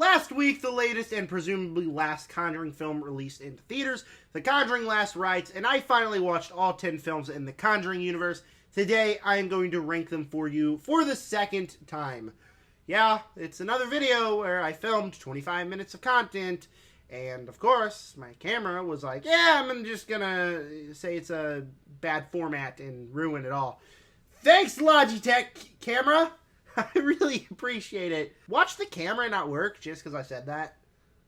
Last week, the latest and presumably last Conjuring film released into theaters, The Conjuring Last Rites, and I finally watched all 10 films in the Conjuring universe. Today, I am going to rank them for you for the second time. Yeah, it's another video where I filmed 25 minutes of content, and of course, my camera was like, yeah, I'm just gonna say it's a bad format and ruin it all. Thanks, Logitech camera! I really appreciate it. Watch the camera not work just because I said that.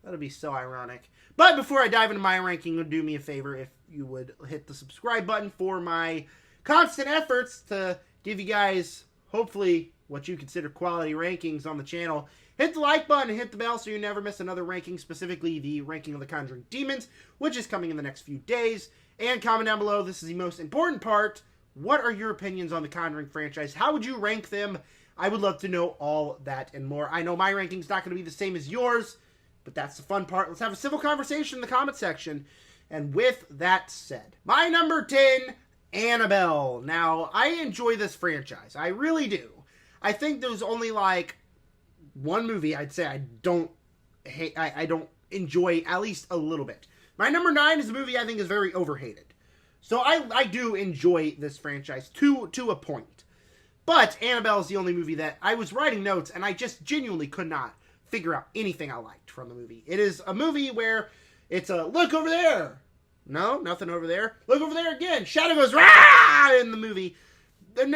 That'd be so ironic. But before I dive into my ranking, do me a favor if you would hit the subscribe button for my constant efforts to give you guys, hopefully, what you consider quality rankings on the channel. Hit the like button and hit the bell so you never miss another ranking, specifically the ranking of the Conjuring Demons, which is coming in the next few days. And comment down below, this is the most important part. What are your opinions on the Conjuring franchise? How would you rank them? I would love to know all that and more. I know my ranking's not going to be the same as yours, but that's the fun part. Let's have a civil conversation in the comment section. And with that said, my number 10, Annabelle. Now, I enjoy this franchise. I really do. I think there's only like one movie I'd say I don't hate. I don't enjoy at least a little bit. My number 9 is a movie I think is very overhated. So I do enjoy this franchise to a point. But Annabelle is the only movie that I was writing notes and I just genuinely could not figure out anything I liked from the movie. It is a movie where it's a look over there. No, nothing over there. Look over there again. Shadow goes rah in the movie.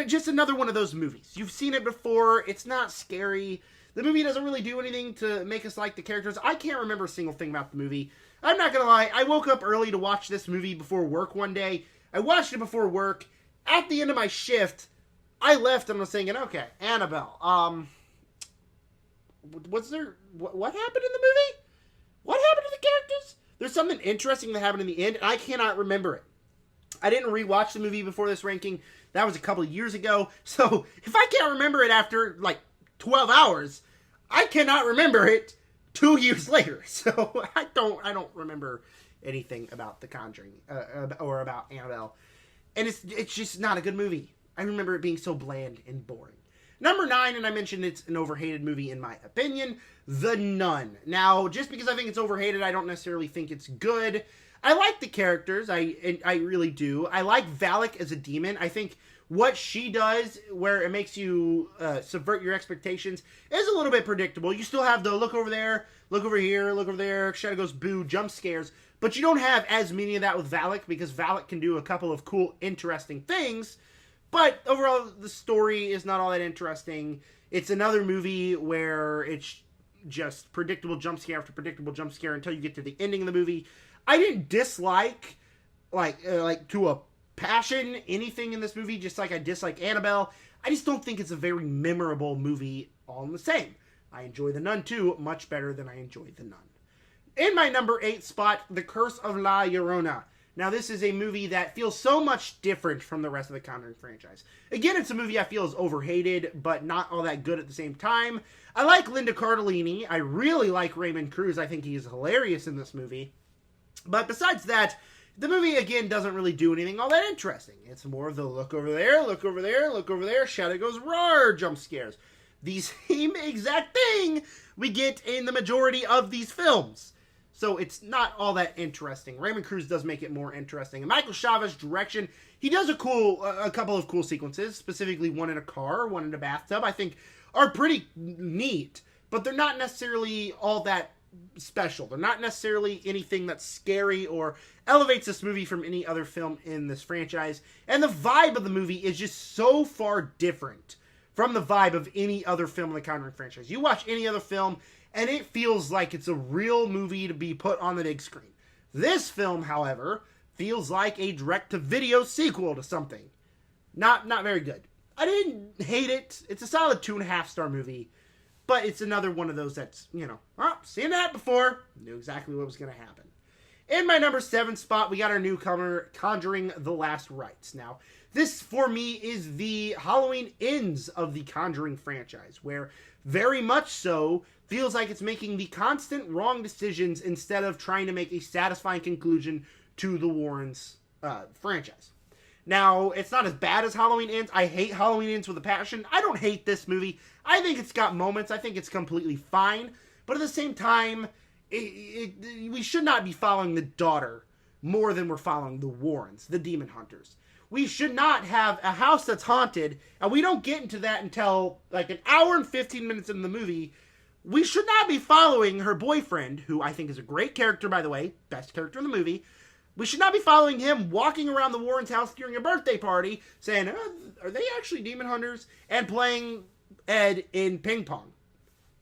Just another one of those movies. You've seen it before. It's not scary. The movie doesn't really do anything to make us like the characters. I can't remember a single thing about the movie. I'm not going to lie. I woke up early to watch this movie before work one day. I watched it before work. At the end of my shift, I left and was thinking, okay, Annabelle, what happened in the movie? What happened to the characters? There's something interesting that happened in the end, and I cannot remember it. I didn't rewatch the movie before this ranking. That was a couple of years ago. So if I can't remember it after like 12 hours, I cannot remember it 2 years later. So I don't remember anything about The Conjuring or about Annabelle. And it's just not a good movie. I remember it being so bland and boring. Number 9, and I mentioned it's an overhated movie in my opinion, The Nun. Now, just because I think it's overhated, I don't necessarily think it's good. I like the characters, I really do. I like Valak as a demon. I think what she does, where it makes you subvert your expectations, is a little bit predictable. You still have the look over there, look over here, look over there, Shadow goes boo, jump scares. But you don't have as many of that with Valak, because Valak can do a couple of cool, interesting things. But overall, the story is not all that interesting. It's another movie where it's just predictable jump scare after predictable jump scare until you get to the ending of the movie. I didn't dislike, like to a passion, anything in this movie, just like I dislike Annabelle. I just don't think it's a very memorable movie all in the same. I enjoy The Nun 2 much better than I enjoy The Nun. In my number 8 spot, The Curse of La Llorona. Now, this is a movie that feels so much different from the rest of the Conjuring franchise. Again, it's a movie I feel is overhated, but not all that good at the same time. I like Linda Cardellini. I really like Raymond Cruz. I think he is hilarious in this movie. But besides that, the movie, again, doesn't really do anything all that interesting. It's more of the look over there, look over there, look over there, Shadow goes roar, jump scares. The same exact thing we get in the majority of these films. So it's not all that interesting. Raymond Cruz does make it more interesting. And Michael Chavez's direction, he does a couple of cool sequences, specifically one in a car, one in a bathtub, I think are pretty neat. But they're not necessarily all that special. They're not necessarily anything that's scary or elevates this movie from any other film in this franchise. And the vibe of the movie is just so far different from the vibe of any other film in the Conjuring franchise. You watch any other film, and it feels like it's a real movie to be put on the big screen. This film, however, feels like a direct-to-video sequel to something. Not very good. I didn't hate it. It's a solid 2.5-star movie. But it's another one of those that's, seen that before. Knew exactly what was going to happen. In my number 7 spot, we got our newcomer, Conjuring the Last Rites. Now, this, for me, is the Halloween Ends of the Conjuring franchise, where very much so feels like it's making the constant wrong decisions instead of trying to make a satisfying conclusion to the Warrens franchise. Now, it's not as bad as Halloween Ends. I hate Halloween Ends with a passion. I don't hate this movie. I think it's got moments. I think it's completely fine. But at the same time, we should not be following the daughter more than we're following the Warrens, the demon hunters. We should not have a house that's haunted, and we don't get into that until like an hour and 15 minutes into the movie. We should not be following her boyfriend, who I think is a great character, by the way, best character in the movie. We should not be following him walking around the Warrens' house during a birthday party saying, are they actually demon hunters? And playing Ed in ping pong.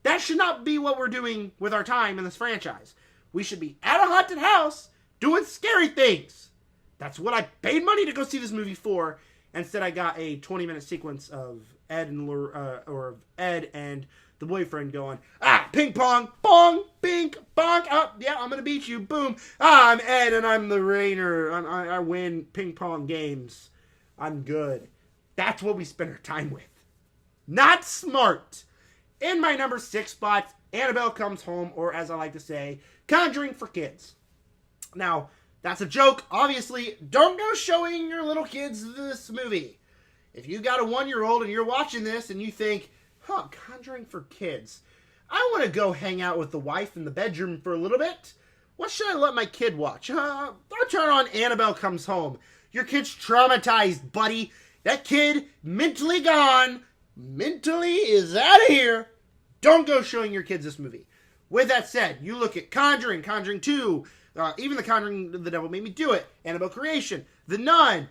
That should not be what we're doing with our time in this franchise. We should be at a haunted house doing scary things. That's what I paid money to go see this movie for. Instead, I got a 20-minute sequence of Ed and the boyfriend going, ping pong, bong, bink, bonk, yeah, I'm gonna beat you, boom. I'm Ed and I'm the Rainer. I win ping pong games. I'm good. That's what we spend our time with. Not smart. In my number 6 spot, Annabelle Comes Home, or as I like to say, Conjuring for Kids. Now, that's a joke. Obviously, don't go showing your little kids this movie. If you got a 1-year-old and you're watching this and you think, Conjuring for Kids, I want to go hang out with the wife in the bedroom for a little bit. What should I let my kid watch? I'll turn on Annabelle Comes Home. Your kid's traumatized, buddy. That kid, mentally gone, mentally is out of here. Don't go showing your kids this movie. With that said, you look at Conjuring, Conjuring 2, even The Conjuring, The Devil Made Me Do It, Annabelle Creation, The Nun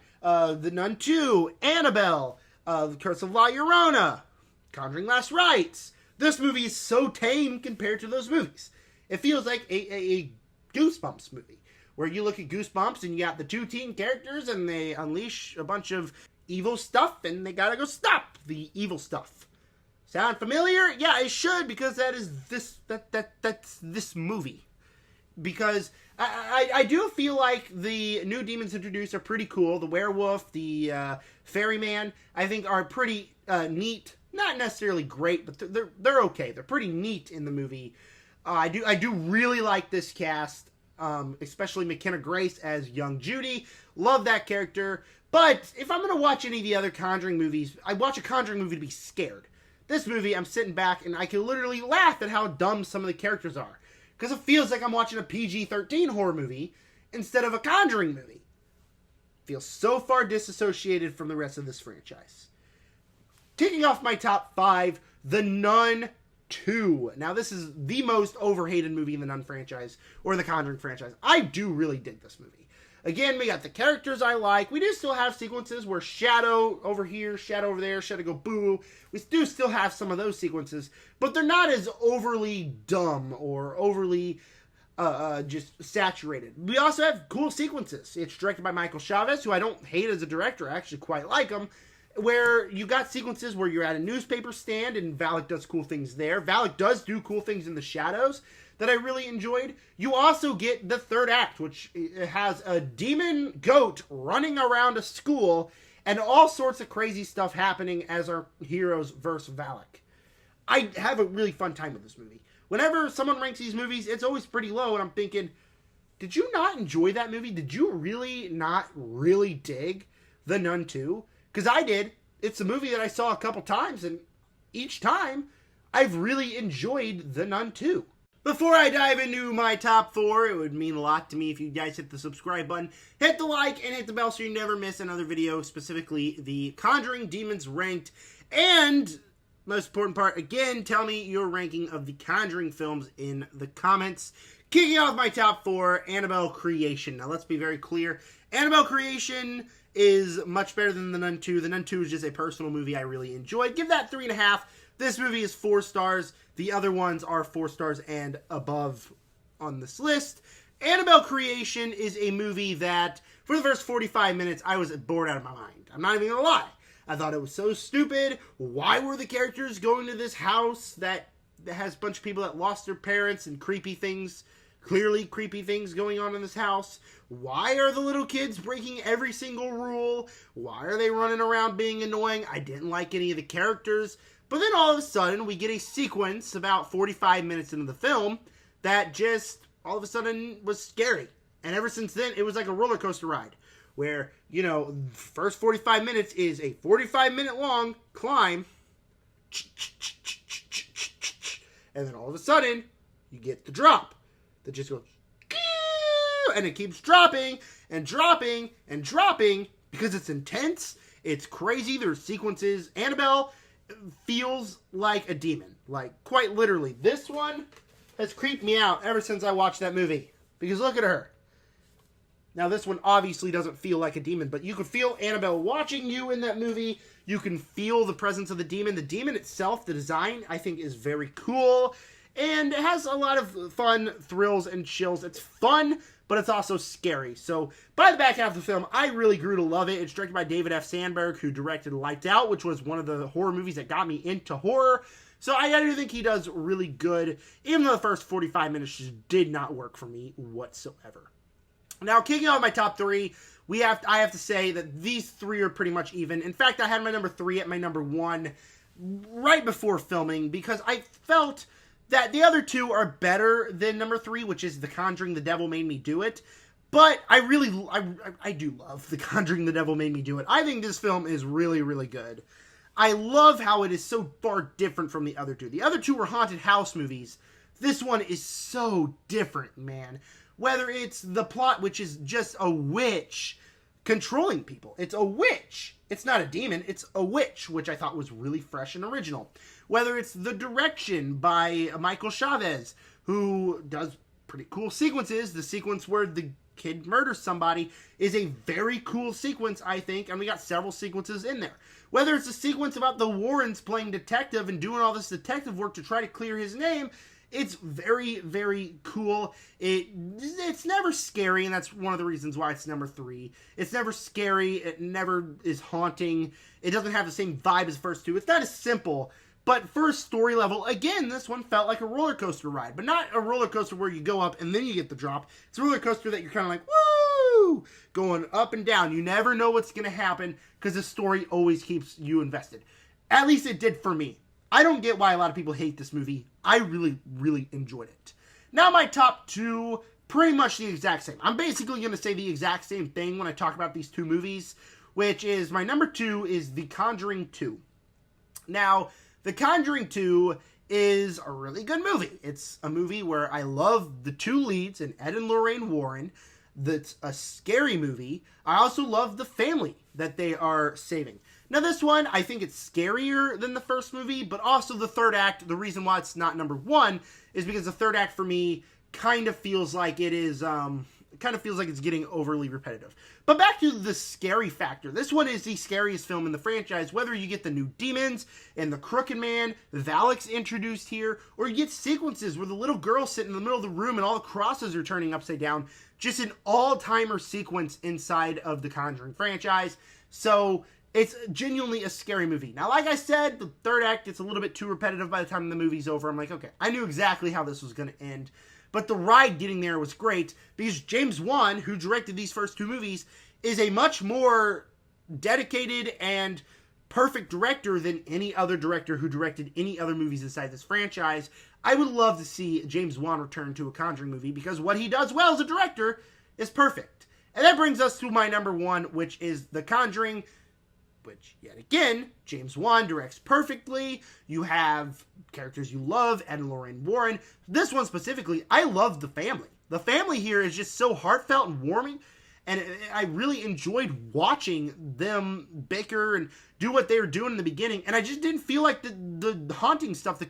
2, Annabelle, The Curse of La Llorona, Conjuring Last Rites. This movie is so tame compared to those movies. It feels like a Goosebumps movie, where you look at Goosebumps and you got the 2 teen characters and they unleash a bunch of evil stuff and they gotta go stop the evil stuff. Sound familiar? Yeah, it should, because that's this movie. Because I do feel like the new demons introduced are pretty cool. The werewolf, the ferryman, I think are pretty neat. Not necessarily great, but they're okay. They're pretty neat in the movie. I do really like this cast, especially McKenna Grace as young Judy. Love that character. But if I'm going to watch any of the other Conjuring movies, I watch a Conjuring movie to be scared. This movie, I'm sitting back and I can literally laugh at how dumb some of the characters are. Because it feels like I'm watching a PG-13 horror movie instead of a Conjuring movie. Feels so far disassociated from the rest of this franchise. Kicking off my top 5, The Nun 2. Now, this is the most overhated movie in the Nun franchise, or the Conjuring franchise. I do really dig this movie. Again, we got the characters I like. We do still have sequences where shadow over here, shadow over there, shadow go boo. We do still have some of those sequences, but they're not as overly dumb or overly just saturated. We also have cool sequences. It's directed by Michael Chavez, who I don't hate as a director. I actually quite like him. Where you got sequences where you're at a newspaper stand and Valak does cool things there. Valak does do cool things in the shadows that I really enjoyed. You also get the third act, which has a demon goat running around a school and all sorts of crazy stuff happening as our heroes verse Valak. I have a really fun time with this movie. Whenever someone ranks these movies, it's always pretty low, and I'm thinking, did you not enjoy that movie? Did you really not really dig The Nun 2? Because I did. It's a movie that I saw a couple times, and each time, I've really enjoyed The Nun 2. Before I dive into my top 4, it would mean a lot to me if you guys hit the subscribe button, hit the like, and hit the bell so you never miss another video, specifically the Conjuring Demons Ranked. And, most important part, again, tell me your ranking of the Conjuring films in the comments. Kicking off my top 4, Annabelle Creation. Now, let's be very clear. Annabelle Creation is much better than The Nun 2. The Nun 2 is just a personal movie I really enjoyed. Give that 3.5. This movie is 4 stars. The other ones are 4 stars and above on this list. Annabelle Creation is a movie that, for the first 45 minutes, I was bored out of my mind. I'm not even gonna lie. I thought it was so stupid. Why were the characters going to this house that has a bunch of people that lost their parents and creepy things, clearly creepy things going on in this house? Why are the little kids breaking every single rule? Why are they running around being annoying? I didn't like any of the characters. But then all of a sudden, we get a sequence about 45 minutes into the film that just all of a sudden was scary. And ever since then, it was like a roller coaster ride. Where, you know, first 45 minutes is a 45-minute long climb. And then all of a sudden, you get the drop that just goes, and it keeps dropping and dropping and dropping because it's intense. It's crazy. There's sequences. Annabelle feels like a demon. Like, quite literally. This one has creeped me out ever since I watched that movie. Because look at her. Now, this one obviously doesn't feel like a demon, but you could feel Annabelle watching you in that movie. You can feel the presence of the demon. The demon itself, the design, I think is very cool. And it has a lot of fun, thrills, and chills. It's fun, but it's also scary. So, by the back half of the film, I really grew to love it. It's directed by David F. Sandberg, who directed Lights Out, which was one of the horror movies that got me into horror. So, I do think he does really good, even though the first 45 minutes just did not work for me whatsoever. Now, kicking off my top three, I have to say that these three are pretty much even. In fact, I had my number 3 at my number 1 right before filming, because I felt that the other two are better than number 3, which is The Conjuring, The Devil Made Me Do It. But I do love The Conjuring, The Devil Made Me Do It. I think this film is really, really good. I love how it is so far different from the other two. The other two were haunted house movies. This one is so different, man. Whether it's the plot, which is just a witch controlling people. It's a witch. It's not a demon. It's a witch, which I thought was really fresh and original. Whether it's the direction by Michael Chavez, who does pretty cool sequences. The sequence where the kid murders somebody is a very cool sequence, I think, and we got several sequences in there. Whether it's a sequence about the Warrens playing detective and doing all this detective work to try to clear his name, it's very, very cool. It's never scary, and that's one of the reasons why it's number 3. It's never scary. It never is haunting. It doesn't have the same vibe as the first two. It's not as simple. But for a story level, again, this one felt like a roller coaster ride. But not a roller coaster where you go up and then you get the drop. It's a roller coaster that you're kind of like, woo! Going up and down. You never know what's going to happen because the story always keeps you invested. At least it did for me. I don't get why a lot of people hate this movie. I really, really enjoyed it. Now my top 2, pretty much the exact same. I'm basically going to say the exact same thing when I talk about these two movies, which is my number 2 is The Conjuring 2. Now, The Conjuring 2 is a really good movie. It's a movie where I love the two leads, and Ed and Lorraine Warren. That's a scary movie. I also love the family that they are saving. Now this one, I think it's scarier than the first movie, but also the third act, the reason why it's not number 1 is because the third act for me kind of feels like it is, it's getting overly repetitive. But back to the scary factor. This one is the scariest film in the franchise, whether you get the new demons and the Crooked Man, Valak's introduced here, or you get sequences where the little girl sitting in the middle of the room and all the crosses are turning upside down. Just an all-timer sequence inside of the Conjuring franchise. So it's genuinely a scary movie. Now, like I said, the third act gets a little bit too repetitive by the time the movie's over. I'm like, okay, I knew exactly how this was going to end. But the ride getting there was great because James Wan, who directed these first two movies, is a much more dedicated and perfect director than any other director who directed any other movies inside this franchise. I would love to see James Wan return to a Conjuring movie because what he does well as a director is perfect. And that brings us to my number 1, which is The Conjuring, which, yet again, James Wan directs perfectly. You have characters you love, Ed and Lorraine Warren. This one specifically, I love the family. The family here is just so heartfelt and warming, and I really enjoyed watching them bicker and do what they were doing in the beginning, and I just didn't feel like the haunting stuff, the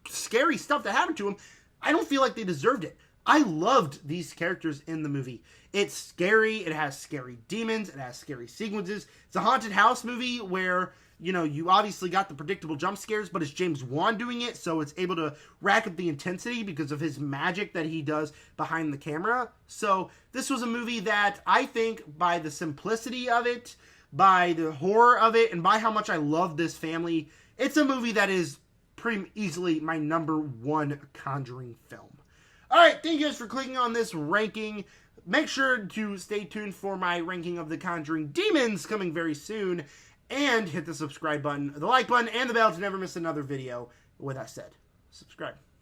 scary stuff that happened to them, I don't feel like they deserved it. I loved these characters in the movie. It's scary, it has scary demons, it has scary sequences. It's a haunted house movie where, you know, you obviously got the predictable jump scares, but it's James Wan doing it, so it's able to rack up the intensity because of his magic that he does behind the camera. So this was a movie that I think, by the simplicity of it, by the horror of it, and by how much I love this family, it's a movie that is pretty easily my number 1 Conjuring film. Alright, thank you guys for clicking on this ranking. Make sure to stay tuned for my ranking of the Conjuring Demons coming very soon. And hit the subscribe button, the like button, and the bell to never miss another video. With that said, subscribe.